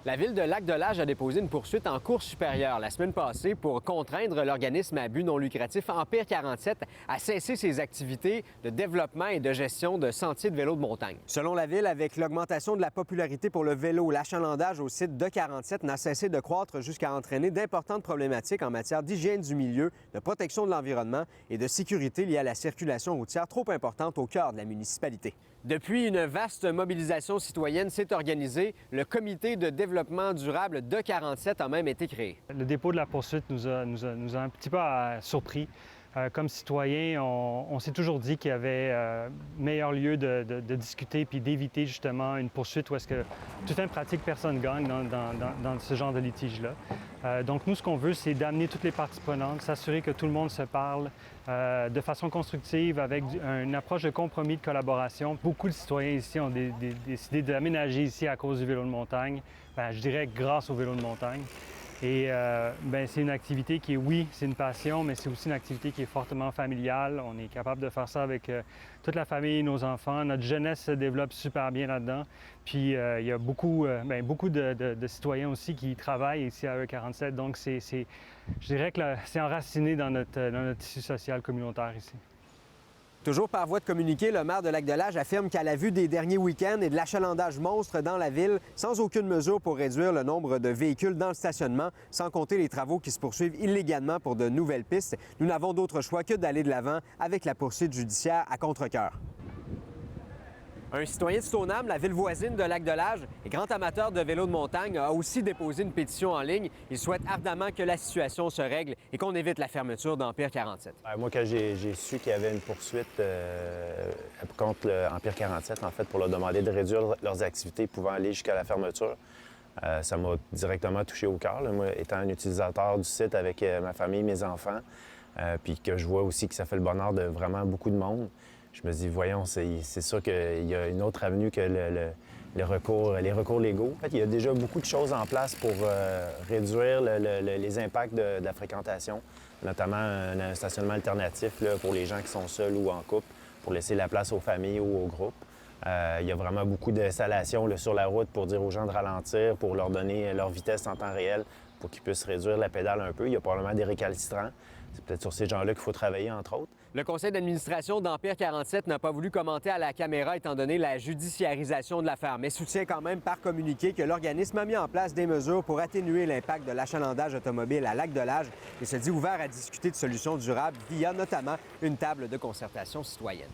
La ville de Lac-de-L'Âge a déposé une poursuite en cour supérieure la semaine passée pour contraindre l'organisme à but non lucratif Empire 47 à cesser ses activités de développement et de gestion de sentiers de vélo de montagne. Selon la ville, avec l'augmentation de la popularité pour le vélo, l'achalandage au site de 47 n'a cessé de croître jusqu'à entraîner d'importantes problématiques en matière d'hygiène du milieu, de protection de l'environnement et de sécurité liée à la circulation routière trop importante au cœur de la municipalité. Depuis, une vaste mobilisation citoyenne s'est organisée. Le comité de développement durable de 47 a même été créé. Le dépôt de la poursuite nous a un petit peu surpris. Comme citoyens, on s'est toujours dit qu'il y avait meilleur lieu de discuter puis d'éviter justement une poursuite où est-ce que toute une pratique personne gagne dans ce genre de litige-là. Donc nous, ce qu'on veut, c'est d'amener toutes les parties prenantes, s'assurer que tout le monde se parle de façon constructive avec une approche de compromis, de collaboration. Beaucoup de citoyens ici ont décidé d'aménager ici à cause du vélo de montagne, je dirais grâce au vélo de montagne. Et c'est une activité qui est, oui, c'est une passion, mais c'est aussi une activité qui est fortement familiale. On est capable de faire ça avec toute la famille, nos enfants. Notre jeunesse se développe super bien là-dedans. Puis il y a beaucoup de citoyens aussi qui travaillent ici à E47. Donc je dirais que c'est enraciné dans notre tissu social communautaire ici. Toujours par voie de communiqué, le maire de Lac-de-L'Âge affirme qu'à la vue des derniers week-ends et de l'achalandage monstre dans la ville, sans aucune mesure pour réduire le nombre de véhicules dans le stationnement, sans compter les travaux qui se poursuivent illégalement pour de nouvelles pistes, nous n'avons d'autre choix que d'aller de l'avant avec la poursuite judiciaire à contre-cœur. Un citoyen de Stoneham, la ville voisine de Lac-de-L'Âge et grand amateur de vélo de montagne, a aussi déposé une pétition en ligne. Il souhaite ardemment que la situation se règle et qu'on évite la fermeture d'Empire 47. Moi, quand j'ai su qu'il y avait une poursuite contre Empire 47, en fait, pour leur demander de réduire leurs activités pouvant aller jusqu'à la fermeture, ça m'a directement touché au cœur. Moi, étant un utilisateur du site avec ma famille, mes enfants, puis que je vois aussi que ça fait le bonheur de vraiment beaucoup de monde, je me dis, voyons, c'est sûr qu'il y a une autre avenue que les recours légaux. En fait, il y a déjà beaucoup de choses en place pour réduire les impacts de la fréquentation, notamment un stationnement alternatif là, pour les gens qui sont seuls ou en couple, pour laisser la place aux familles ou aux groupes. Il y a vraiment beaucoup d'installations sur la route pour dire aux gens de ralentir, pour leur donner leur vitesse en temps réel, pour qu'ils puissent réduire la pédale un peu. Il y a probablement des récalcitrants. C'est peut-être sur ces gens-là qu'il faut travailler, entre autres. Le conseil d'administration d'Empire 47 n'a pas voulu commenter à la caméra étant donné la judiciarisation de l'affaire, mais soutient quand même par communiqué que l'organisme a mis en place des mesures pour atténuer l'impact de l'achalandage automobile à Lac-de-L'Âge et se dit ouvert à discuter de solutions durables via notamment une table de concertation citoyenne.